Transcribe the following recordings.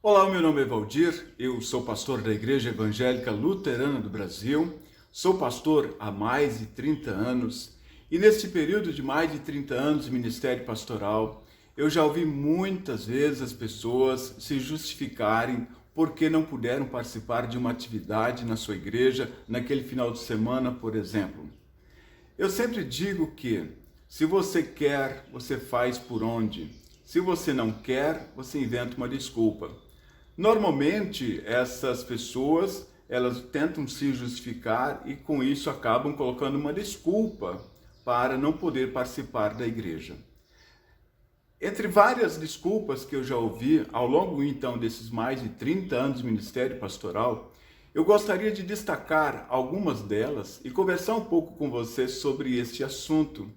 Olá, meu nome é Valdir, eu sou pastor da Igreja Evangélica Luterana do Brasil, sou pastor há mais de 30 anos e neste período de mais de 30 anos de ministério pastoral, eu já ouvi muitas vezes as pessoas se justificarem porque não puderam participar de uma atividade na sua igreja naquele final de semana, por exemplo. Eu sempre digo que, se você quer, você faz por onde. Se você não quer, você inventa uma desculpa. Normalmente, essas pessoas, elas tentam se justificar e com isso acabam colocando uma desculpa para não poder participar da igreja. Entre várias desculpas que eu já ouvi ao longo então desses mais de 30 anos de ministério pastoral, eu gostaria de destacar algumas delas e conversar um pouco com você sobre este assunto.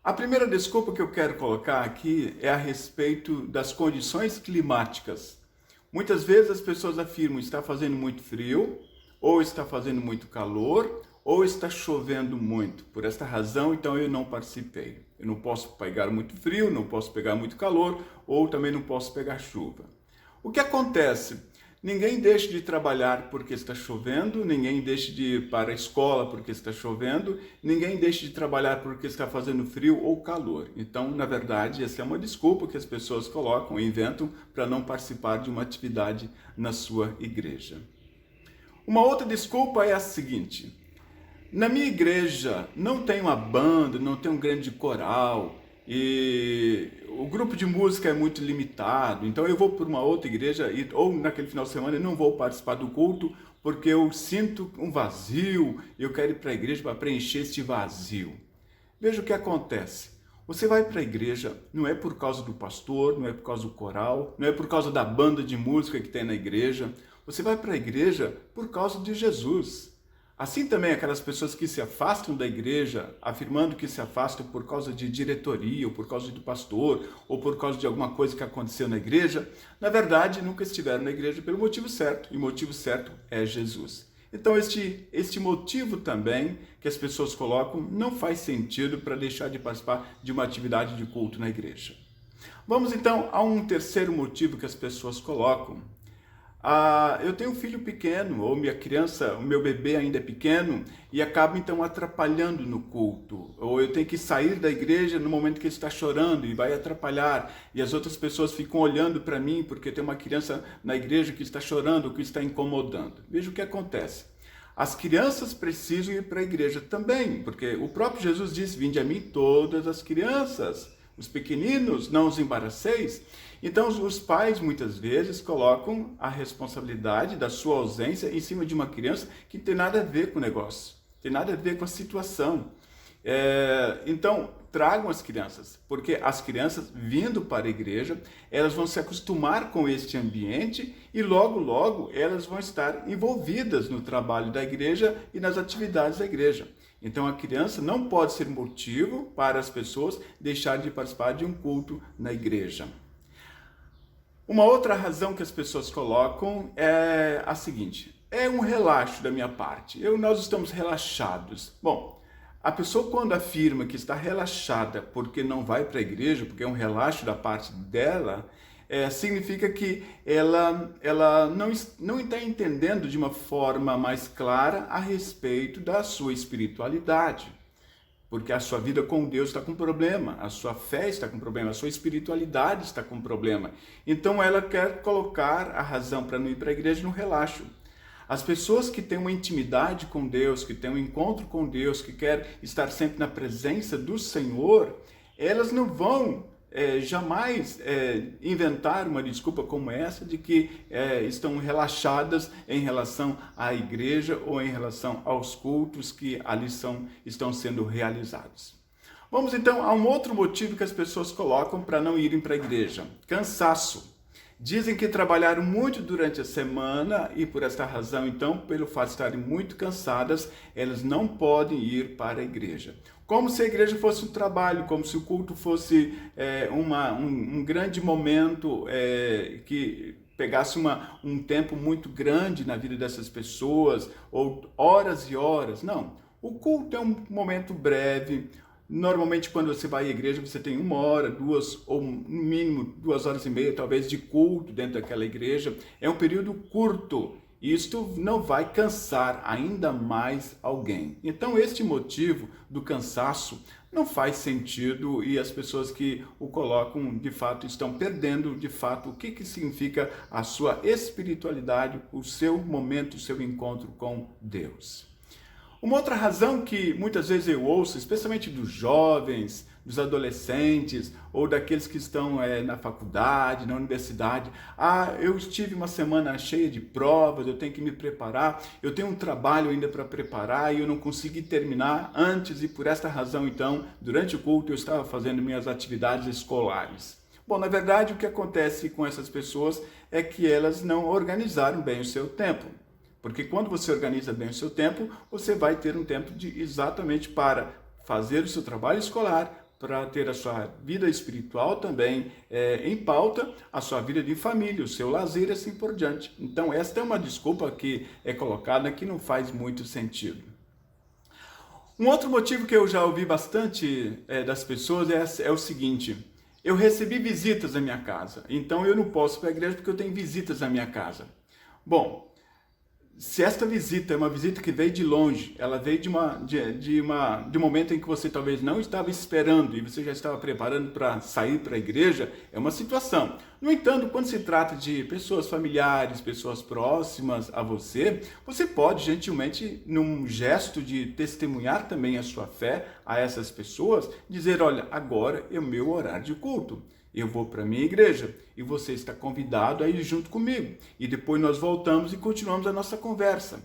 A primeira desculpa que eu quero colocar aqui é a respeito das condições climáticas. Muitas vezes as pessoas afirmam que está fazendo muito frio, ou está fazendo muito calor, ou está chovendo muito. Por esta razão, então, eu não participei. Eu não posso pegar muito frio, não posso pegar muito calor, ou também não posso pegar chuva. O que acontece? Ninguém deixa de trabalhar porque está chovendo, ninguém deixa de ir para a escola porque está chovendo, ninguém deixa de trabalhar porque está fazendo frio ou calor. Então, na verdade, essa é uma desculpa que as pessoas colocam e inventam para não participar de uma atividade na sua igreja. Uma outra desculpa é a seguinte: na minha igreja não tem uma banda, não tem um grande coral e o grupo de música é muito limitado, então eu vou para uma outra igreja ou naquele final de semana eu não vou participar do culto porque eu sinto um vazio e eu quero ir para a igreja para preencher este vazio. Veja o que acontece. Você vai para a igreja não é por causa do pastor, não é por causa do coral, não é por causa da banda de música que tem na igreja. Você vai para a igreja por causa de Jesus. Assim também aquelas pessoas que se afastam da igreja, afirmando que se afastam por causa de diretoria, ou por causa do pastor, ou por causa de alguma coisa que aconteceu na igreja, na verdade nunca estiveram na igreja pelo motivo certo, e o motivo certo é Jesus. Então este motivo também que as pessoas colocam não faz sentido para deixar de participar de uma atividade de culto na igreja. Vamos então a um terceiro motivo que as pessoas colocam. Eu tenho um filho pequeno, ou minha criança, o meu bebê ainda é pequeno, e acaba então atrapalhando no culto. Ou eu tenho que sair da igreja no momento que ele está chorando e vai atrapalhar, e as outras pessoas ficam olhando para mim porque tem uma criança na igreja que está chorando, que está incomodando. Veja o que acontece. As crianças precisam ir para a igreja também, porque o próprio Jesus disse: vinde a mim todas as crianças, os pequeninos, não os embaraceis. Então os pais muitas vezes colocam a responsabilidade da sua ausência em cima de uma criança que não tem nada a ver com o negócio, tem nada a ver com a situação. Então tragam as crianças, porque as crianças vindo para a igreja, elas vão se acostumar com este ambiente e logo, logo elas vão estar envolvidas no trabalho da igreja e nas atividades da igreja. Então a criança não pode ser motivo para as pessoas deixarem de participar de um culto na igreja. Uma outra razão que as pessoas colocam é a seguinte: é um relaxo da minha parte, nós estamos relaxados. Bom, a pessoa quando afirma que está relaxada porque não vai para a igreja, porque é um relaxo da parte dela, significa que ela não está entendendo de uma forma mais clara a respeito da sua espiritualidade. Porque a sua vida com Deus está com problema, a sua fé está com problema, a sua espiritualidade está com problema. Então ela quer colocar a razão para não ir para a igreja no relaxo. As pessoas que têm uma intimidade com Deus, que têm um encontro com Deus, que querem estar sempre na presença do Senhor, elas não vão jamais inventar uma desculpa como essa de que estão relaxadas em relação à igreja ou em relação aos cultos que ali estão sendo realizados. Vamos então a um outro motivo que as pessoas colocam para não irem para a igreja: cansaço. Dizem que trabalharam muito durante a semana e por esta razão, então, pelo fato de estarem muito cansadas, elas não podem ir para a igreja. Como se a igreja fosse um trabalho, como se o culto fosse um grande momento que pegasse um tempo muito grande na vida dessas pessoas, ou horas e horas. Não, o culto é um momento breve. Normalmente, quando você vai à igreja, você tem 1 hora, 2, ou no mínimo 2 horas e meia, talvez, de culto dentro daquela igreja. É um período curto. Isto não vai cansar ainda mais alguém. Então, este motivo do cansaço não faz sentido e as pessoas que o colocam, de fato, estão perdendo, de fato, o que significa a sua espiritualidade, o seu momento, o seu encontro com Deus. Uma outra razão que muitas vezes eu ouço, especialmente dos jovens, dos adolescentes ou daqueles que estão na faculdade, na universidade, eu tive uma semana cheia de provas, eu tenho que me preparar, eu tenho um trabalho ainda para preparar e eu não consegui terminar antes e por esta razão, então, durante o culto eu estava fazendo minhas atividades escolares. Bom, na verdade, o que acontece com essas pessoas é que elas não organizaram bem o seu tempo. Porque quando você organiza bem o seu tempo, você vai ter um tempo exatamente para fazer o seu trabalho escolar, para ter a sua vida espiritual também em pauta, a sua vida de família, o seu lazer e assim por diante. Então, esta é uma desculpa que é colocada que não faz muito sentido. Um outro motivo que eu já ouvi bastante das pessoas é o seguinte: eu recebi visitas na minha casa, então eu não posso ir para a igreja porque eu tenho visitas na minha casa. Bom, se esta visita é uma visita que veio de longe, ela veio de um momento em que você talvez não estava esperando e você já estava preparando para sair para a igreja, é uma situação. No entanto, quando se trata de pessoas familiares, pessoas próximas a você, você pode gentilmente, num gesto de testemunhar também a sua fé a essas pessoas, dizer: olha, agora é o meu horário de culto. Eu vou para a minha igreja e você está convidado a ir junto comigo. E depois nós voltamos e continuamos a nossa conversa.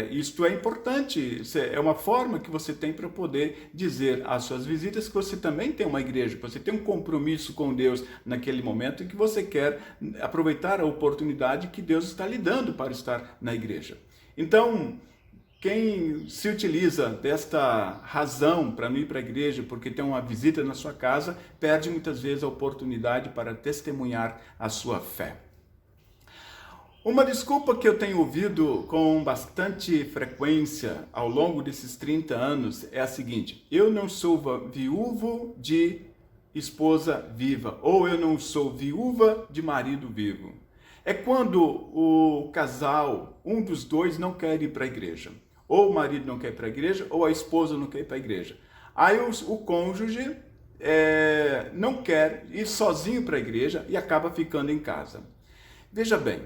Isto é importante, é uma forma que você tem para poder dizer às suas visitas que você também tem uma igreja, que você tem um compromisso com Deus naquele momento e que você quer aproveitar a oportunidade que Deus está lhe dando para estar na igreja. Então, quem se utiliza desta razão para não ir para a igreja porque tem uma visita na sua casa, perde muitas vezes a oportunidade para testemunhar a sua fé. Uma desculpa que eu tenho ouvido com bastante frequência ao longo desses 30 anos é a seguinte: eu não sou viúvo de esposa viva, ou eu não sou viúva de marido vivo. É quando o casal, um dos dois, não quer ir para a igreja. Ou o marido não quer ir para a igreja, ou a esposa não quer ir para a igreja. Aí o cônjuge não quer ir sozinho para a igreja e acaba ficando em casa. Veja bem,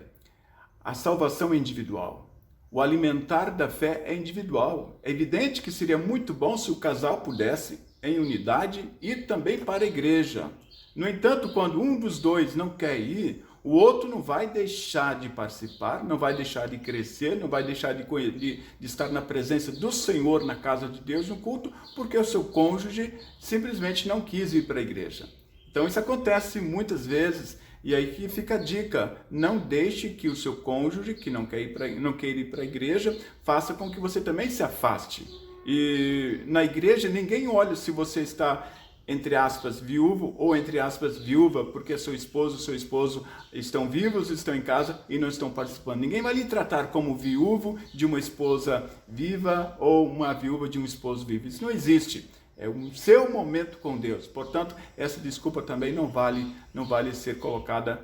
a salvação é individual. O alimentar da fé é individual. É evidente que seria muito bom se o casal pudesse, em unidade, ir também para a igreja. No entanto, quando um dos dois não quer ir, o outro não vai deixar de participar, não vai deixar de crescer, não vai deixar de estar na presença do Senhor na casa de Deus no culto, porque o seu cônjuge simplesmente não quis ir para a igreja. Então isso acontece muitas vezes, e aí que fica a dica: não deixe que o seu cônjuge, que não quer ir para a igreja, faça com que você também se afaste. E na igreja ninguém olha se você está, entre aspas, viúvo ou entre aspas, viúva, porque seu esposo estão vivos, estão em casa e não estão participando. Ninguém vai lhe tratar como viúvo de uma esposa viva ou uma viúva de um esposo vivo. Isso não existe. É o seu momento com Deus. Portanto, essa desculpa também não vale ser colocada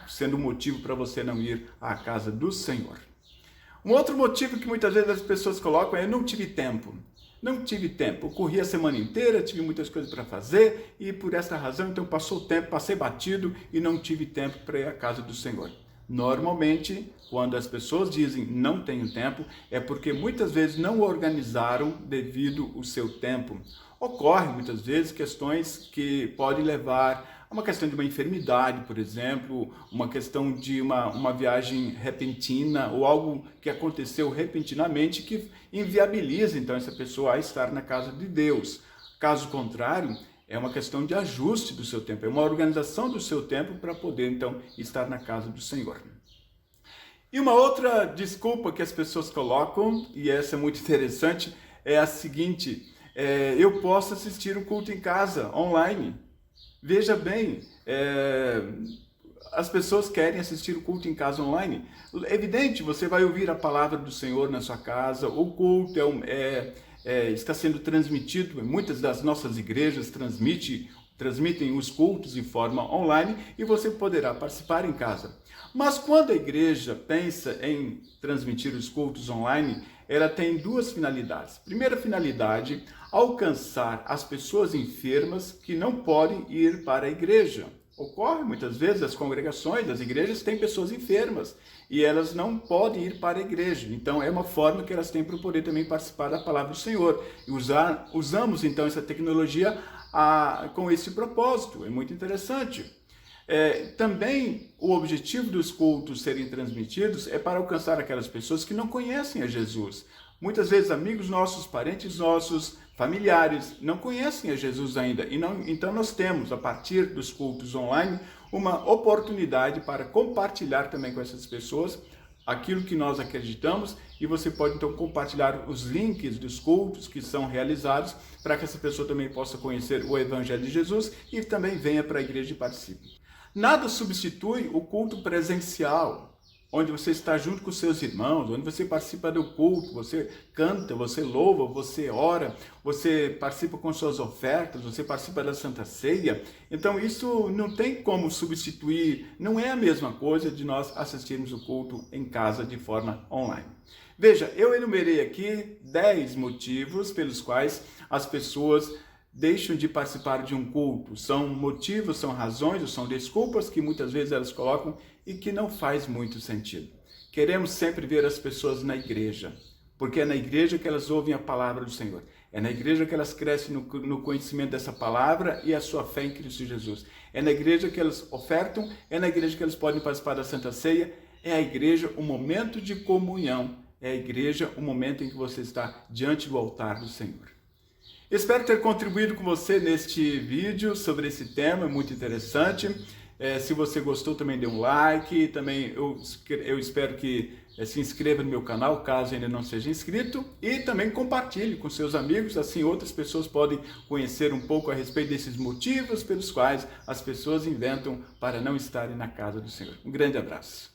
sendo motivo para você não ir à casa do Senhor. Um outro motivo que muitas vezes as pessoas colocam é: não tive tempo. Não tive tempo, eu corri a semana inteira, tive muitas coisas para fazer e por essa razão, então passou o tempo, passei batido e não tive tempo para ir à casa do Senhor. Normalmente, quando as pessoas dizem não tenho tempo, é porque muitas vezes não organizaram devido ao seu tempo. Ocorrem muitas vezes questões que podem levar a uma questão de uma enfermidade, por exemplo, uma questão de uma viagem repentina ou algo que aconteceu repentinamente que inviabiliza então essa pessoa a estar na casa de Deus. Caso contrário, é uma questão de ajuste do seu tempo, é uma organização do seu tempo para poder então estar na casa do Senhor. E uma outra desculpa que as pessoas colocam, e essa é muito interessante, é a seguinte: eu posso assistir um culto em casa, online. Veja bem, as pessoas querem assistir o culto em casa online. É evidente, você vai ouvir a palavra do Senhor na sua casa, o culto está sendo transmitido, muitas das nossas igrejas transmitem os cultos de forma online e você poderá participar em casa. Mas quando a igreja pensa em transmitir os cultos online, ela tem duas finalidades. Primeira finalidade, alcançar as pessoas enfermas que não podem ir para a igreja. Ocorre muitas vezes, as congregações, as igrejas têm pessoas enfermas e elas não podem ir para a igreja. Então é uma forma que elas têm para poder também participar da palavra do Senhor. E usamos então essa tecnologia com esse propósito, é muito interessante. Também o objetivo dos cultos serem transmitidos é para alcançar aquelas pessoas que não conhecem a Jesus. Muitas vezes amigos nossos, parentes nossos, familiares não conhecem a Jesus ainda. Então nós temos, a partir dos cultos online, uma oportunidade para compartilhar também com essas pessoas aquilo que nós acreditamos, e você pode então compartilhar os links dos cultos que são realizados para que essa pessoa também possa conhecer o Evangelho de Jesus e também venha para a igreja e participe. Nada substitui o culto presencial, onde você está junto com seus irmãos, onde você participa do culto, você canta, você louva, você ora, você participa com suas ofertas, você participa da Santa Ceia. Então isso não tem como substituir, não é a mesma coisa de nós assistirmos o culto em casa de forma online. Veja, eu enumerei aqui 10 motivos pelos quais as pessoas deixam de participar de um culto. São motivos, são razões, ou são desculpas que muitas vezes elas colocam e que não faz muito sentido. Queremos sempre ver as pessoas na igreja, porque é na igreja que elas ouvem a palavra do Senhor. É na igreja que elas crescem no conhecimento dessa palavra e a sua fé em Cristo Jesus. É na igreja que elas ofertam, é na igreja que elas podem participar da Santa Ceia. É a igreja um momento de comunhão. É a igreja um momento em que você está diante do altar do Senhor. Espero ter contribuído com você neste vídeo sobre esse tema, muito interessante. Se você gostou, também dê um like. Também eu espero que se inscreva no meu canal, caso ainda não seja inscrito. E também compartilhe com seus amigos, assim outras pessoas podem conhecer um pouco a respeito desses motivos pelos quais as pessoas inventam para não estarem na casa do Senhor. Um grande abraço.